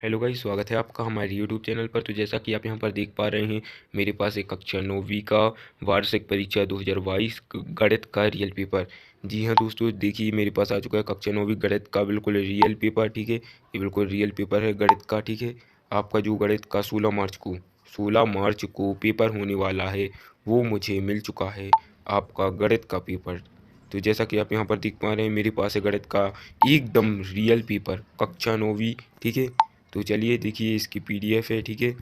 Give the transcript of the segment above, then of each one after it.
Hello guys, स्वागत है आपका हमारे यूट्यूब चैनल पर। तो जैसा कि आप यहां पर देख पा रहे हैं, मेरे पास एक कक्षा 9वीं का वार्षिक परीक्षा 2022 गणित का रियल पेपर। जी हां दोस्तों, देखिए मेरे पास आ चुका है कक्षा 9वीं गणित का बिल्कुल रियल पेपर। ठीक है, ये बिल्कुल रियल पेपर है गणित का। ठीक है, आपका जो गणित का 16 मार्च को पेपर होने वाला है, वो मुझे मिल चुका है, आपका गणित का पेपर। तो जैसा कि आप यहाँ पर देख पा रहे हैं, मेरे पास है गणित का एकदम रियल पेपर कक्षा 9वीं। ठीक है, तो चलिए देखिए इसकी पीडीएफ है। ठीक है,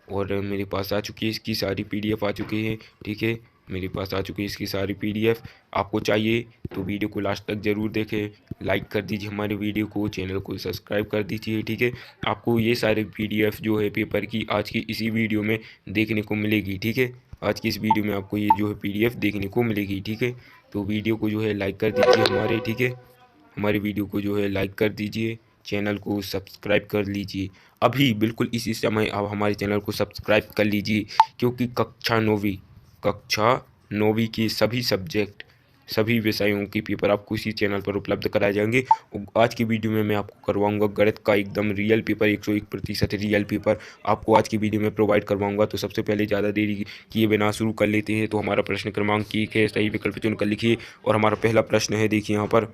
और मेरे पास आ चुकी है इसकी सारी पीडीएफ आ चुकी है। ठीक है, मेरे पास आ चुकी है इसकी सारी पीडीएफ। आपको चाहिए तो वीडियो को लास्ट तक ज़रूर देखें, लाइक कर दीजिए हमारे वीडियो को, चैनल को सब्सक्राइब कर दीजिए। ठीक है, आपको ये सारी पीडीएफ जो है पेपर की आज की इसी वीडियो में देखने को मिलेगी। ठीक है, आज की इस वीडियो में आपको ये जो है पीडीएफ देखने को मिलेगी। ठीक है, तो वीडियो को जो है लाइक कर दीजिए हमारे। ठीक है, हमारी वीडियो को जो है लाइक कर दीजिए, चैनल को सब्सक्राइब कर लीजिए। अभी बिल्कुल इसी समय आप हमारे चैनल को सब्सक्राइब कर लीजिए, क्योंकि कक्षा 9वीं के सभी सब्जेक्ट, सभी विषयों के पेपर आपको इसी चैनल पर उपलब्ध कराए जाएंगे। आज की वीडियो में मैं आपको करवाऊंगा गणित का एकदम रियल पेपर, 101% रियल पेपर आपको आज की वीडियो में प्रोवाइड करवाऊंगा। तो सबसे पहले ज़्यादा देरी किए बिना शुरू कर लेते हैं। तो हमारा प्रश्न क्रमांक 1 है, सही विकल्प चुनकर लिखिए। और हमारा पहला प्रश्न है, देखिए यहाँ पर।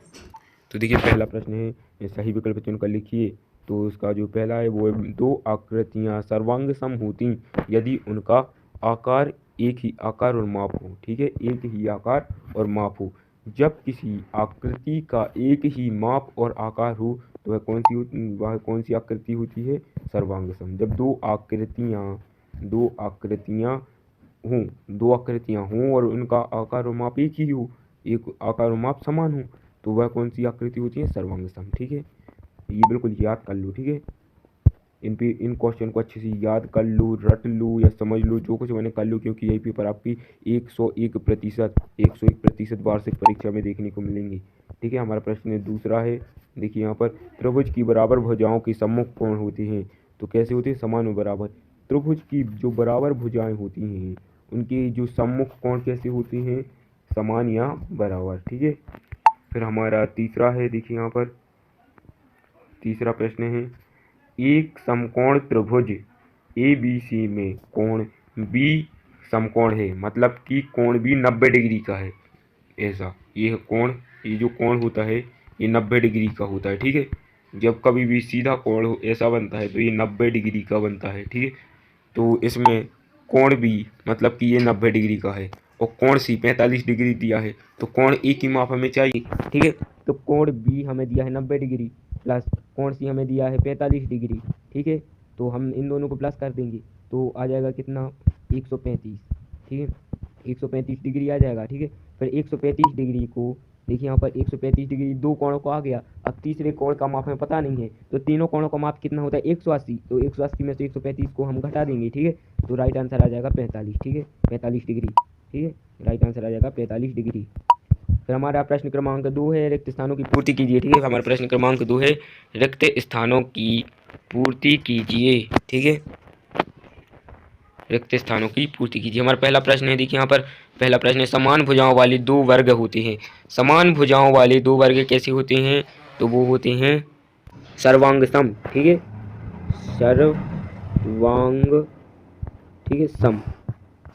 तो देखिए पहला प्रश्न है, सही विकल्प चुनकर लिखिए। तो उसका जो पहला है वो है, दो आकृतियाँ सर्वांग सम होती यदि उनका आकार एक ही आकार और माप हो। ठीक है, एक ही आकार और माप हो। जब किसी आकृति का एक ही माप और आकार हो तो वह कौन सी आकृति होती है? सर्वांग सम। जब दो आकृतियाँ हों और उनका आकार और माप एक ही हो, एक आकार और माप समान हो, तो वह कौन सी आकृति होती है? सर्वांग सम। ठीक है, ये बिल्कुल याद कर लो। ठीक है, इन क्वेश्चन को अच्छे से याद कर लो, रट लो या समझ लो, जो कुछ मैंने कर लो, क्योंकि यही पेपर आपकी 101% वार्षिक परीक्षा में देखने को मिलेंगे। ठीक है, हमारा प्रश्न दूसरा है, देखिए यहाँ पर, त्रिभुज की बराबर भुजाओं के सम्मुख कोण होते हैं। तो कैसे होते हैं? समान और बराबर। त्रिभुज की जो बराबर भुजाएं होती हैं, उनके जो सम्मुख कोण कैसे होते हैं? समान या बराबर। ठीक है, फिर हमारा तीसरा है, देखिए यहाँ पर तीसरा प्रश्न है, एक समकोण त्रिभुज ABC में कोण B समकोण है, मतलब कि कोण B 90 डिग्री का है। ऐसा ये जो कोण होता है, ये 90 डिग्री का होता है। ठीक है, जब कभी भी सीधा कोण ऐसा बनता है तो ये 90 डिग्री का बनता है। ठीक है, तो इसमें कोण B मतलब कि ये 90 डिग्री का है, और कोण C 45 डिग्री दिया है, तो कोण A की माप हमें चाहिए। ठीक है, तो कोण B हमें दिया है 90 डिग्री, प्लस कोण C हमें दिया है 45 डिग्री। ठीक है, तो हम इन दोनों को प्लस कर देंगे तो आ जाएगा कितना? 135। ठीक है, 135 डिग्री आ जाएगा। ठीक है, फिर 135 डिग्री को देखिए यहाँ पर 135 डिग्री दो कोणों को आ गया। अब तीसरे कोण का माप हमें पता नहीं है, तो तीनों कोणों का माप कितना होता है? 180। तो 180 में से 135 को हम घटा देंगे। ठीक है, तो राइट आंसर आ जाएगा 45। ठीक है, 45 डिग्री। ठीक है, राइट आंसर आ जाएगा 45 डिग्री। फिर हमारा प्रश्न क्रमांक 2 है, रिक्त स्थानों की पूर्ति कीजिए। ठीक है, हमारा प्रश्न क्रमांक 2 है, रिक्त स्थानों की पूर्ति कीजिए। ठीक है, रिक्त स्थानों की पूर्ति कीजिए। हमारा पहला प्रश्न है, देखिए यहाँ पर पहला प्रश्न है, समान भुजाओं वाले दो वर्ग होते हैं। समान भुजाओं वाले दो वर्ग कैसे होते हैं? तो वो होते हैं सर्वांग सम। ठीक है, सर्वांग, ठीक है, सम,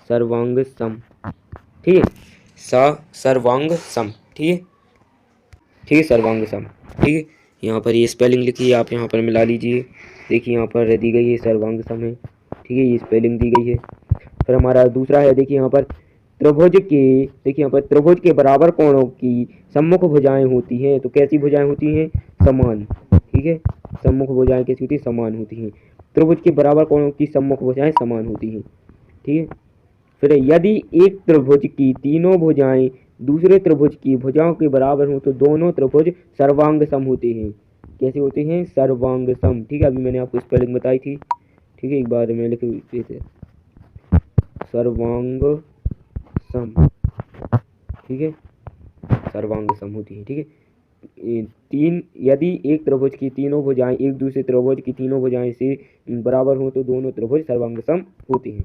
सर्वांग सम। ठीक है, सर्वांग सम। ठीक है, ठीक है, सर्वांग सम। ठीक है, यहाँ पर ये स्पेलिंग लिखी है, आप यहाँ पर मिला लीजिए। देखिए यहाँ पर दी गई है सर्वांग सम है। ठीक है, ये स्पेलिंग दी गई है। फिर हमारा दूसरा है, देखिए यहाँ पर, देखिए यहाँ पर त्रिभुज के बराबर कोणों की सम्मुख भुजाएं होती हैं। तो कैसी भुजाएं होती हैं? समान। ठीक है, सम्मुख भुजाएं कैसी होती हैं? समान होती हैं। त्रिभुज के बराबर कोणों की सम्मुख भुजाएं समान होती हैं। ठीक है, फिर यदि एक त्रिभुज की तीनों भुजाएं दूसरे त्रिभुज की भुजाओं के बराबर हों तो दोनों त्रिभुज सर्वांग सम होते हैं। कैसे होते हैं? सर्वांग सम। ठीक है, अभी मैंने आपको स्पेलिंग बताई थी। ठीक है, एक बार में लिख देते, सर्वांग सम। ठीक है, सर्वांग सम होती है। ठीक है, यदि एक त्रिभुज की तीनों भुजाएं एक दूसरे त्रिभुज की तीनों भुजाएं से बराबर हो तो दोनों त्रिभुज सर्वांग सम होते हैं।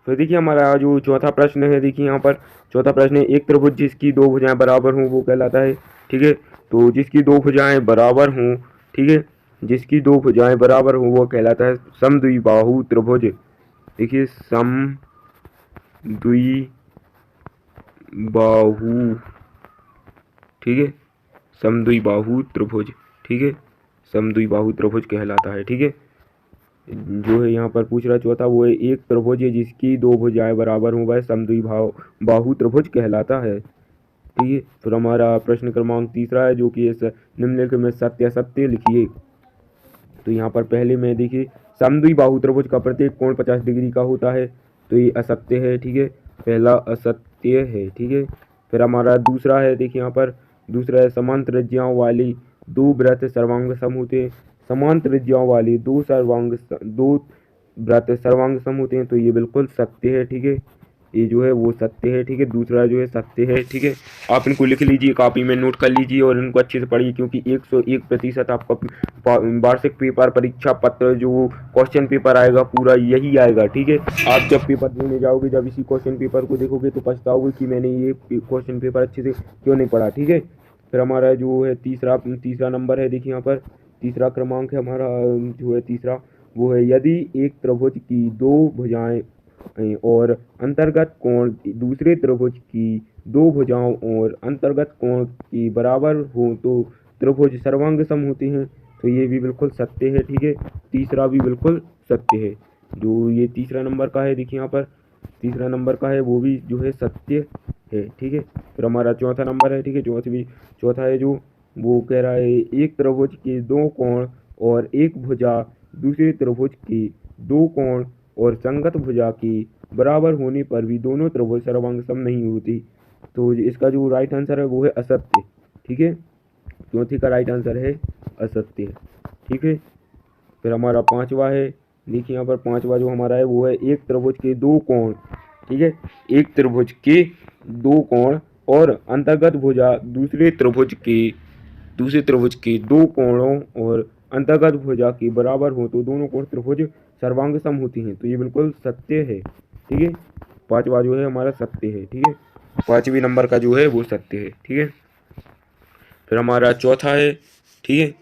फिर देखिए हमारा जो चौथा प्रश्न है, देखिए यहाँ पर चौथा प्रश्न है, एक त्रिभुज जिसकी दो भुजाएं बराबर हों वो कहलाता है। ठीक है, तो जिसकी दो भुजाएं बराबर हों, ठीक है, जिसकी दो भुजाएं बराबर हो वो कहलाता है समद्विबाहु त्रिभुज। देखिए समद्विबाहु, ठीक है, समद्विबाहु त्रिभुज, ठीक है, समद्विबाहु त्रिभुज कहलाता है, ठीक है। जो है यहाँ पर पूछ रहा चौथा, वो है एक त्रिभुज है जिसकी दो भुजाएं बराबर हों वह समद्विबाहु त्रिभुज कहलाता है, ठीक है। फिर हमारा प्रश्न क्रमांक तीसरा है जो कि निम्नलिखित में सत्य असत्य लिखिए। तो यहाँ पर पहले में देखिए समद्विबाहु त्रिभुज का प्रत्येक कोण 50 डिग्री का होता है, तो ये असत्य है, ठीक है, पहला असत्य है, ठीक है। फिर हमारा दूसरा है, देखिए यहाँ पर दूसरा है समान त्रिज्याओं वाली दो वृत्त सर्वांग सम होते हैं। समान त्रिज्याओं वाली दो वृत्त सर्वांग सम होते हैं, तो ये बिल्कुल सत्य है, ठीक है, ये जो है वो सत्य है, ठीक है, दूसरा जो है सत्य है, ठीक है। आप इनको लिख लीजिए, कॉपी में नोट कर लीजिए और इनको अच्छे से पढ़िए, क्योंकि 101% आपका वार्षिक पेपर परीक्षा पत्र जो क्वेश्चन पेपर आएगा पूरा यही आएगा, ठीक है। आप जब पेपर देने जाओगे, जब इसी क्वेश्चन पेपर को देखोगे तो पछताओगे कि मैंने ये क्वेश्चन पेपर अच्छे से क्यों नहीं पढ़ा, ठीक है। फिर हमारा जो है तीसरा नंबर है, देखिए यहाँ पर तीसरा क्रमांक है हमारा, जो है तीसरा वो है यदि एक त्रिभुज की दो भुजाएं और अंतर्गत कोण दूसरे त्रिभुज की दो भुजाओं और अंतर्गत कोण की बराबर हो तो त्रिभुज सर्वांग सम होते हैं, तो ये भी बिल्कुल सत्य है, ठीक है, तीसरा भी बिल्कुल सत्य है। जो ये तीसरा नंबर का है, देखिए यहाँ पर तीसरा नंबर का है वो भी जो है सत्य है, ठीक है। फिर हमारा चौथा नंबर है, ठीक है, चौथा है जो वो कह रहा है एक त्रिभुज के दो कोण और एक भुजा दूसरे त्रिभुज के दो कोण और संगत भुजा की बराबर होने पर भी दोनों त्रिभुज सर्वांग सम नहीं होती, तो इसका जो राइट आंसर है वो है असत्य, ठीक है, चौथे का राइट आंसर है असत्य, ठीक है। फिर हमारा पांचवा है, देखिए यहाँ पर पांचवा जो हमारा है वो है एक त्रिभुज के दो कोण, ठीक है, एक त्रिभुज के दो कोण और अंतर्गत भुजा दूसरे त्रिभुज के दो कोणों और अंतर्गत भुजा के बराबर हो तो दोनों कोण त्रिभुज सर्वांग सम होती हैं, तो ये बिल्कुल सत्य है, ठीक है, पांचवा जो है हमारा सत्य है, ठीक है, पांचवी नंबर का जो है वो सत्य है, ठीक है। फिर हमारा चौथा है, ठीक है,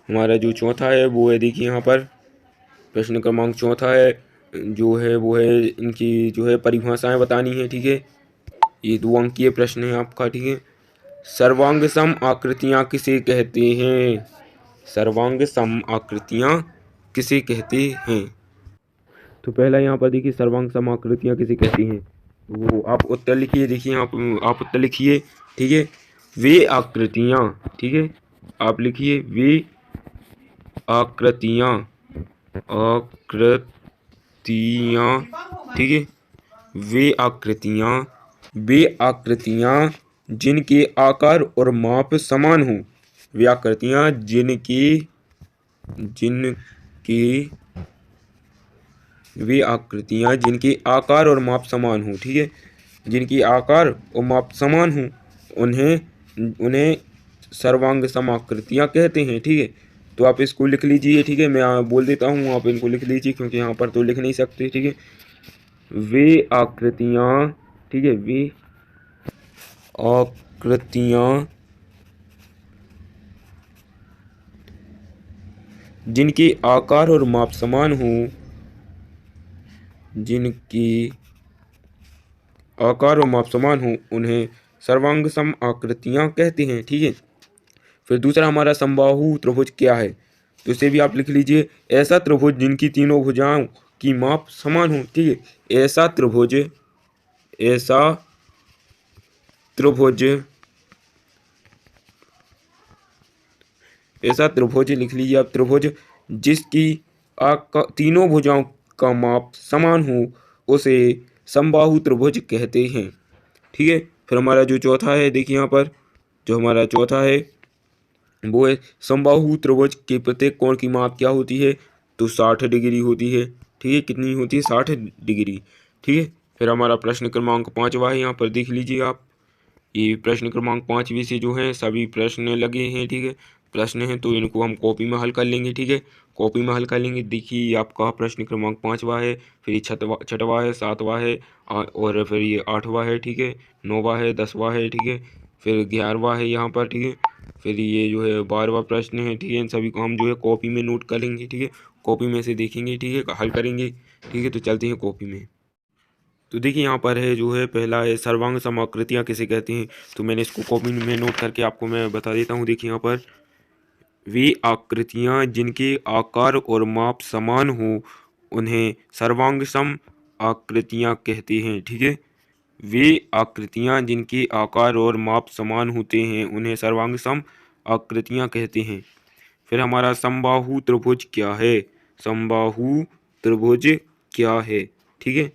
हमारा जो चौथा है वो है, देखिए यहाँ पर प्रश्न क्रमांक चौथा है जो है वो है इनकी जो है परिभाषाएं बतानी है, ठीक है, ये 2 अंकीय प्रश्न है आपका, ठीक है। सर्वांग सम आकृतियां किसे कहते हैं? सर्वांग सम आकृतियां किसे कहते हैं? तो पहला यहाँ पर देखिए सर्वांग सम आकृतियां किसे कहती हैं, वो आप उत्तर लिखिए, देखिए आप उत्तर लिखिए, ठीक है, वे आकृतियां, ठीक है, आप लिखिए वे आकृतियां ठीक है, वे आकृतियां जिनके आकार और माप समान हो, वे आकृतियां जिनके आकार और माप समान हो, ठीक है, जिनकी आकार और माप समान हो उन्हें सर्वांग सम आकृतियां कहते हैं, ठीक है। तो आप इसको लिख लीजिए, ठीक है, मैं बोल देता हूँ, आप इनको लिख लीजिए क्योंकि यहाँ पर तो लिख नहीं सकते, ठीक है, वे आकृतियां, ठीक है, वे आकृतियां जिनके आकार और माप समान हो, उन्हें सर्वांग सम आकृतियां कहते हैं, ठीक है। फिर दूसरा हमारा समबाहु त्रिभुज क्या है, तो इसे भी आप लिख लीजिए, ऐसा त्रिभुज जिनकी तीनों भुजाओं की माप समान हो, ठीक है, ऐसा त्रिभुज लिख लीजिए आप, त्रिभुज जिसकी तीनों भुजाओं का माप समान हो उसे समबाहु त्रिभुज कहते हैं, ठीक है। फिर हमारा जो चौथा है, देखिए यहाँ पर जो हमारा चौथा है वो है समबाहु त्रिभुज के प्रत्येक कोण की माप क्या होती है, तो 60 डिग्री होती है, ठीक है, कितनी होती है, 60 डिग्री, ठीक है। फिर हमारा प्रश्न क्रमांक 5वां है, यहाँ पर देख लीजिए आप, ये प्रश्न क्रमांक 5वीं से जो है सभी प्रश्न लगे हैं, ठीक है, प्रश्न हैं तो इनको हम कॉपी में हल कर लेंगे, ठीक है, कॉपी में हल कर लेंगे। देखिए आपका प्रश्न क्रमांक 5वां है, फिर ये छठवां है, 7वां है, और फिर ये 8वां है, ठीक है, 9वां है, 10वां है, ठीक है, फिर 11वां है यहाँ पर, ठीक है, फिर ये जो है 12वां प्रश्न है, ठीक है। इन सभी को हम जो है कॉपी में नोट करेंगे, ठीक है, कॉपी में से देखेंगे, ठीक है, हल करेंगे, ठीक है। तो चलते हैं कॉपी में। तो देखिए यहाँ पर है जो है पहला है सर्वांग समाकृतियाँ किसे कहते हैं। तो मैंने इसको कॉपी में नोट करके आपको मैं बता देता हूँ। देखिए यहाँ पर वे आकृतियाँ जिनके आकार और माप समान हो उन्हें सर्वांग सम आकृतियाँ कहते हैं, ठीक है। वे आकृतियाँ जिनके आकार और माप समान होते हैं उन्हें सर्वांग सम आकृतियाँ कहते हैं। फिर हमारा समबाहु त्रिभुज क्या है। समबाहु त्रिभुज क्या है, ठीक है।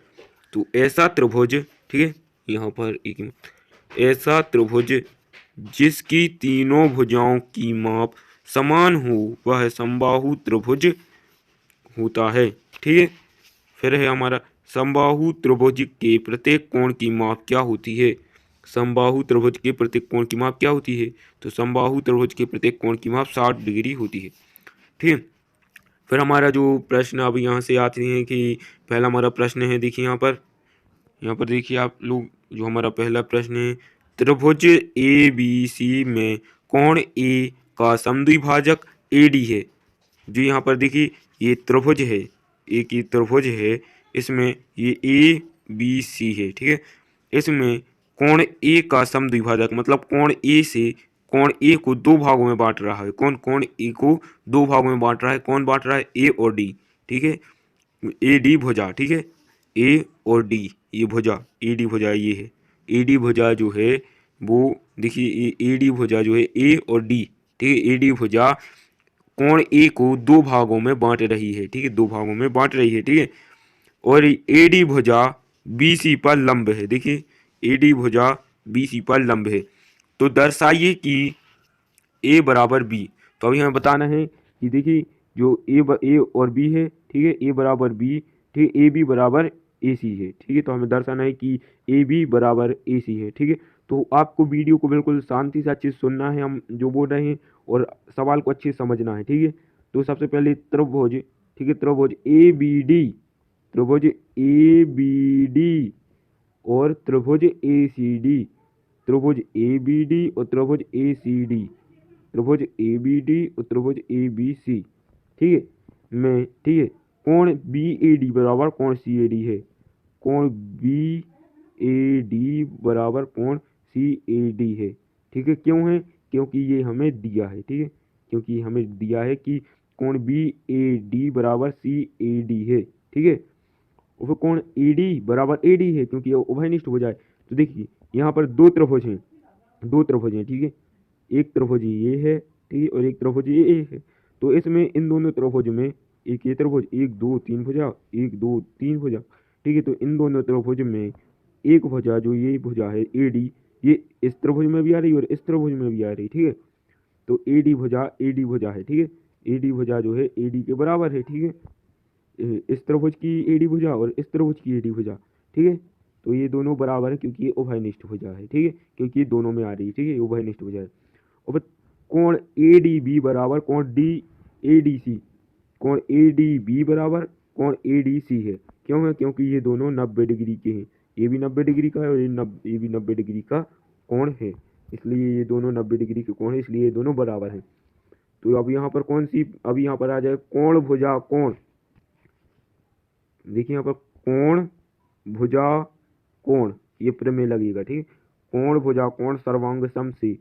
तो ऐसा त्रिभुज, ठीक है, यहाँ पर एक मिनट, ऐसा त्रिभुज जिसकी तीनों भुजाओं की माप समान हो वह समबाहु त्रिभुज होता है, ठीक है। फिर है हमारा समबाहु त्रिभुज के प्रत्येक कोण की माप क्या होती है। समबाहु त्रिभुज के प्रत्येक कोण की माप क्या होती है। तो समबाहु त्रिभुज के प्रत्येक कोण की माप 60 डिग्री होती है, ठीक है। फिर हमारा जो प्रश्न अब यहाँ से आते हैं कि पहला हमारा प्रश्न है, देखिए यहाँ पर देखिए आप लोग, जो हमारा पहला प्रश्न है, त्रिभुज ए बी सी में कोण ए का समद्विभाजक AD है। जो यहाँ पर देखिए ये त्रिभुज है, एक ये त्रिभुज है, इसमें ये ABC है, ठीक है। इसमें कोण ए का समद्विभाजक मतलब कोण ए से कोण ए को दो भागों में बांट रहा है। कोण ए को दो भागों में बांट रहा है। कौन बांट रहा है। ए और डी, ठीक है। AD भुजा, ठीक है, ए और डी ये भुजा, AD भुजा ये है। AD भुजा जो है वो देखिए AD भुजा जो है A और D, ठीक है। AD भुजा कोण ए को दो भागों में बांट रही है, ठीक है, दो भागों में बांट रही है, ठीक है। और AD भुजा BC पर लंब है। देखिए AD भुजा BC पर लंब है। तो दर्शाइए कि A बराबर B। तो अभी हमें बताना है कि देखिए जो A और B है, ठीक है, A बराबर B, ठीक है, AB बराबर AC है, ठीक है। तो हमें दर्शाना है कि AB बराबर AC है, ठीक है। तो आपको वीडियो को बिल्कुल शांति से अच्छे से सुनना है, हम जो बोल रहे हैं, और सवाल को अच्छे से समझना है, ठीक है। तो सबसे पहले त्रिभुज, ठीक है, त्रिभुज ABD, त्रिभुज ABD और त्रिभुज ACD, त्रिभुज ABD और त्रिभुज ACD, त्रिभुज ABD और त्रिभुज ABC, ठीक है, में, ठीक है, कोण BAD बराबर कोण CAD है। कोण BAD बराबर कोण CAD है, ठीक है। क्यों है। क्योंकि ये हमें दिया है, ठीक है, क्योंकि हमें दिया है कि कोण BAD बराबर CAD है, ठीक है। और फिर कोण AD बराबर AD है क्योंकि ये उभयनिष्ठ हो जाए। तो देखिए यहाँ पर दो त्रिभुज हैं, ठीक है। एक त्रिभुज ये है, ठीक है, और एक त्रिभुज ये है। तो इसमें इन दोनों त्रिभुज में एक ये त्रिभुज 1 2 3 भुजा, 1 2 3 भुजा, ठीक है। तो इन दोनों त्रिभुज में एक भुजा जो ये भुजा है AD, ये इस त्रिभुज में भी आ रही है और इस त्रिभुज में भी आ रही है, ठीक है। तो AD भुजा है, ठीक है। AD भुजा जो है AD के बराबर है, ठीक है। इस त्रिभुज की AD भुजा और इस त्रिभुज की AD भुजा, ठीक है। तो ये दोनों बराबर है क्योंकि ये उभयनिष्ठ भुजा है, ठीक है, क्योंकि ये दोनों में आ रही है, ठीक है, ये उभयनिष्ठ भुजा है। और फिर कोण ADB बराबर कोण DADC, कोण ADB बराबर कोण ADC है। क्यों है। क्योंकि ये दोनों 90 डिग्री के हैं। ये भी 90 डिग्री का है और ये भी 90 डिग्री का कोण है, इसलिए ये दोनों 90 डिग्री के कोण है, इसलिए ये दोनों बराबर हैं। तो अब यहाँ पर कौन सी, अब यहाँ पर आ जाए कोण भुजा कोण। देखिए यहाँ पर कोण भुजा कोण, ये प्रमेय लगेगा, ठीक है। कोण भुजा कोण सर्वांग समसी,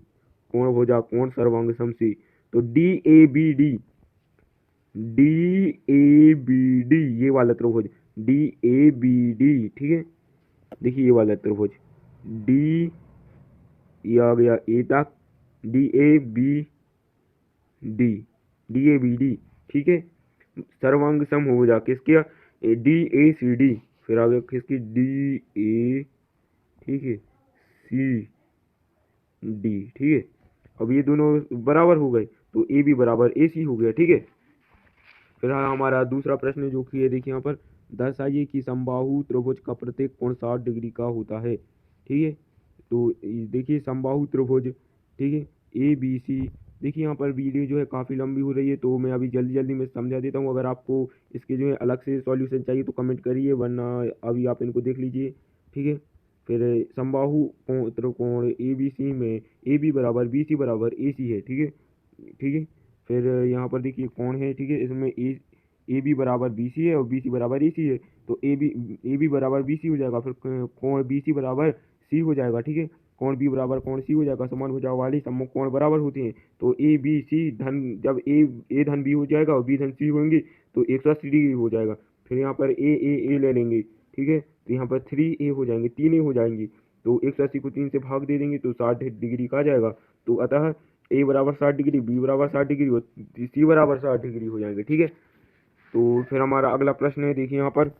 कोण भुजा कोण सर्वांग समसी। तो DABD ये वाला त्रिभुज DABD, ठीक है। देखिए ये वाला त्रिभुज D, ये आ गया A तक, DABD, ठीक है। सर्वांग सम हो जा किसके, DACD, फिर आ गया किसकी DA, ठीक है, CD, ठीक है। अब ये दोनों बराबर हो गए तो AB बराबर AC हो गया, ठीक है। फिर हमारा दूसरा प्रश्न जो कि है, देखिए यहाँ पर दर्शाइए कि समबाहु त्रिभुज का प्रत्येक कोण 60 डिग्री का होता है, ठीक है। तो देखिए समबाहु त्रिभुज, ठीक है, ABC। देखिए यहाँ पर वीडियो जो है काफ़ी लंबी हो रही है, तो मैं अभी जल्दी जल्दी में समझा देता हूँ। अगर आपको इसके जो है अलग से सॉल्यूशन चाहिए तो कमेंट करिए, वरना अभी आप इनको देख लीजिए, ठीक है। फिर समबाहु त्रिकोण ए बी सी में ए बी बराबर बी सी बराबर ए सी है, ठीक है, ठीक है। फिर यहाँ पर देखिए कौन है, ठीक है, इसमें ए बी बराबर बी सी है और बी सी बराबर ए सी है, तो ए बी बराबर बी सी हो जाएगा, फिर कोण बी सी बराबर सी हो जाएगा, ठीक है, कोण बी बराबर कोण सी हो जाएगा। समान भुजाओं वाली सम्मुख कोण बराबर होते हैं, तो ए बी सी धन जब ए धन बी हो जाएगा और बी धन सी होंगे तो 180 डिग्री हो जाएगा। फिर यहाँ पर ए ले लेंगे, ठीक है, तो यहाँ पर 3 ए हो जाएंगे, 3 ए हो जाएंगे, तो 180 को 3 से भाग दे देंगे तो 60 डिग्री का आ जाएगा। तो अतः ए बराबर 60 डिग्री, बी बराबर 60 डिग्री और सी बराबर 60 डिग्री हो जाएंगे, ठीक है। तो फिर हमारा अगला प्रश्न है, देखिए यहाँ पर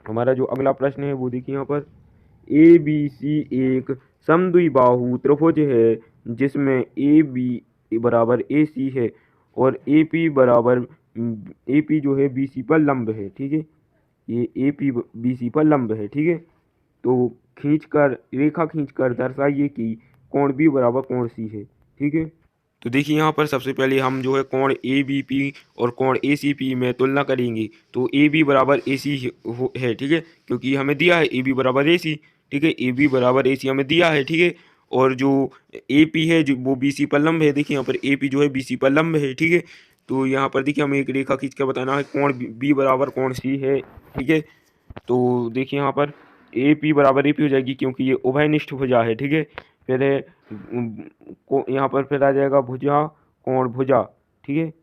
हमारा जो अगला प्रश्न है वो देखिए यहाँ पर ए बी सी एक समद्विबाहु त्रिभुज है जिसमें ए बी बराबर ए सी है और ए पी बराबर ए पी जो है बी सी पर लंब है, ठीक है, ये ए पी बी सी पर लंब है, ठीक है। तो रेखा खींचकर दर्शाइए कि कोण बी बराबर कोण सी है, ठीक है। तो देखिए यहाँ पर सबसे पहले हम जो है कोण ए बी पी और कोण ए सी पी में तुलना करेंगे, तो ए बी बराबर ए सी है, ठीक है, क्योंकि हमें दिया है ए बी बराबर ए सी, ठीक है, ए बी बराबर ए सी हमें दिया है, ठीक है। और जो ए पी है जो वो बी सी पर लंब है, देखिए यहाँ पर ए पी जो है बी सी पर लंब है, ठीक है। तो यहाँ पर देखिए हमें एक रेखा खींच कर बताना है कोण बी बराबर कोण सी है, ठीक है। तो देखिए यहाँ पर ए पी बराबर ए पी हो जाएगी क्योंकि ये उभयनिष्ठ भुजा है, ठीक है। फिर यहाँ पर फिर आ जाएगा भुजा कोण भुजा, ठीक है।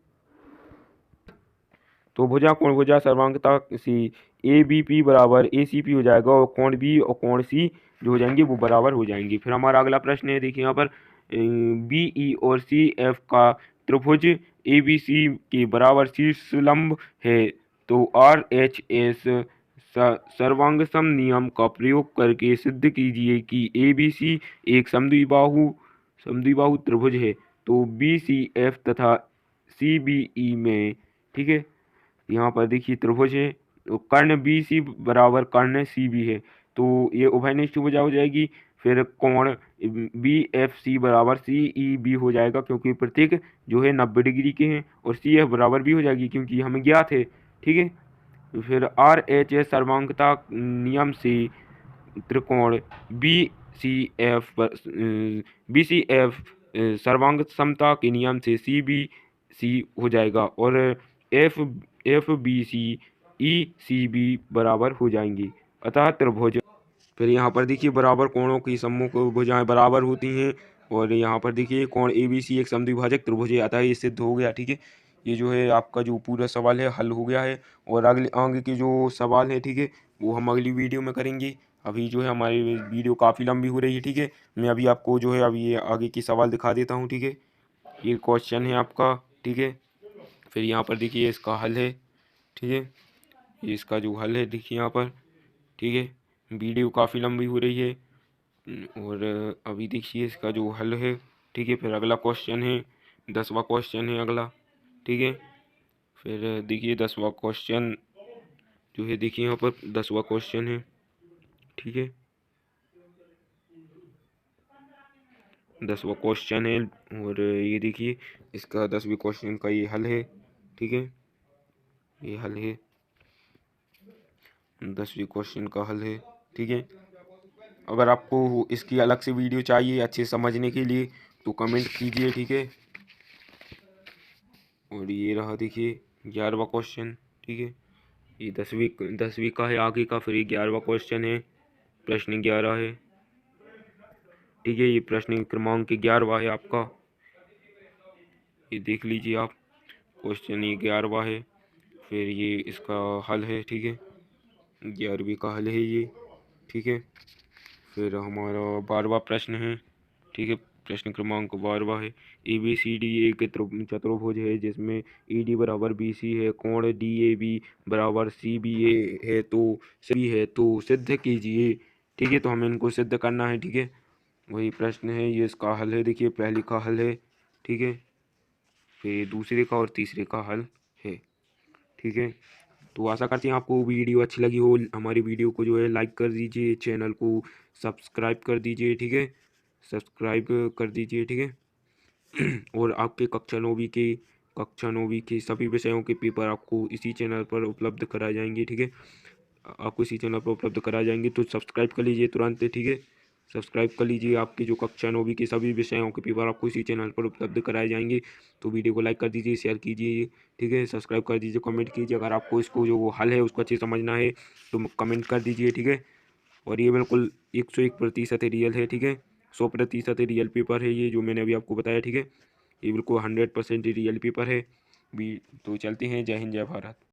तो भुजा कोण भुजा सर्वांगता सी ए बी पी बराबर ए सी पी हो जाएगा और कोण बी और कोण सी जो हो जाएंगे वो बराबर हो जाएंगे। फिर हमारा अगला प्रश्न है, देखिए यहाँ पर बी ई और सी एफ का त्रिभुज ए बी सी के बराबर शीर्ष लंब है, तो आर एच एस सर्वांगसम नियम का प्रयोग करके सिद्ध कीजिए कि ए बी सी एक समद्विबाहु त्रिभुज है। तो बी सी एफ तथा सी बी ई में, ठीक है, यहाँ पर देखिए त्रिभुज है, तो कर्ण बी सी बराबर कर्ण सी बी है, तो ये उभयनिष्ठ भुजा हो जाएगी। फिर कोण बी एफ सी बराबर सी ई बी हो जाएगा क्योंकि प्रत्येक जो है 90 डिग्री के हैं, और सी एफ बराबर भी हो जाएगी क्योंकि हमें ज्ञात है, ठीक है। फिर आर एच एस सर्वांगता नियम से त्रिकोण बी सी एफ सर्वांग समता के नियम से सी बी सी हो जाएगा और एफ एफ बी सी ई सी बी बराबर हो जाएंगी, अतः त्रिभुज। फिर यहाँ पर देखिए बराबर कोणों की सम्मुख भुजाएं बराबर होती हैं, और यहाँ पर देखिए कोण ए बी सी एक समद्विभाजक त्रिभुज है, अतः ये सिद्ध हो गया, ठीक है। ये जो है आपका जो पूरा सवाल है हल हो गया है, और अगले आगे के जो सवाल है, ठीक है, वो हम अगली वीडियो में करेंगे। अभी जो है हमारी वीडियो काफ़ी लंबी हो रही है, ठीक है। मैं अभी आपको जो है अभी ये आगे की सवाल दिखा देता हूँ, ठीक है। ये क्वेश्चन है आपका, ठीक है। फिर यहाँ पर देखिए इसका हल है, ठीक है, ये इसका जो हल है देखिए यहाँ पर, ठीक है। वीडियो काफ़ी लंबी हो रही है, और अभी देखिए इसका जो हल है, ठीक है। फिर अगला क्वेश्चन है, 10वां क्वेश्चन है अगला, ठीक है। फिर देखिए 10वां क्वेश्चन जो है, देखिए यहाँ पर 10वां क्वेश्चन है, ठीक है, 10वां क्वेश्चन है, और ये देखिए इसका 10वें क्वेश्चन का ये हल है, ठीक है, ये हल है 10वें क्वेश्चन का हल है, ठीक है। अगर आपको इसकी अलग से वीडियो चाहिए अच्छे समझने के लिए तो कमेंट कीजिए, ठीक है। और ये रहा देखिए 11वां क्वेश्चन, ठीक है, ये 10वीं का है आगे का। फिर ये 11वां क्वेश्चन है, प्रश्न 11 है, ठीक है, ये प्रश्न क्रमांक 11वां है आपका, ये देख लीजिए आप, क्वेश्चन ये 11वां है। फिर ये इसका हल है, ठीक है, 11वीं का हल है ये, ठीक है। फिर हमारा 12वां प्रश्न है, ठीक है, प्रश्न क्रमांक 12वां है। ए बी सी डी एक चतुर्भुज है जिसमें ई डी बराबर बी सी है, कोण डी ए बी बराबर सी बी ए है तो सिद्ध कीजिए, ठीक है। तो हमें इनको सिद्ध करना है, ठीक है, वही प्रश्न है, ये इसका हल है, देखिए पहले का हल है, ठीक है, फिर दूसरे का और तीसरे का हल है, ठीक है। तो आशा करते हैं आपको वीडियो अच्छी लगी हो। हमारी वीडियो को जो है लाइक कर दीजिए, चैनल को सब्सक्राइब कर दीजिए, ठीक है, सब्सक्राइब कर दीजिए, ठीक है। और आपके कक्षा 9वीं के सभी विषयों के पेपर आपको इसी चैनल पर उपलब्ध कराए जाएंगे, ठीक है। आपको इसी चैनल पर उपलब्ध कराए जाएंगे, तो सब्सक्राइब कर लीजिए तुरंत, ठीक है। सब्सक्राइब कर लीजिए, आपकी जो कक्षा 9वीं के सभी विषयों के पेपर आपको इसी चैनल पर उपलब्ध कराए जाएंगे। तो वीडियो को लाइक कर दीजिए, शेयर कीजिए, ठीक है, सब्सक्राइब कर दीजिए, कमेंट कीजिए। अगर आपको इसको जो हल है उसको अच्छे समझना है तो कमेंट कर दीजिए, ठीक है। और ये बिल्कुल 101% रियल है, ठीक है। 100% रियल पेपर है ये जो मैंने अभी आपको बताया, ठीक है। ये बिल्कुल 100% रियल पेपर है भी। तो चलते हैं, जय हिंद जय भारत।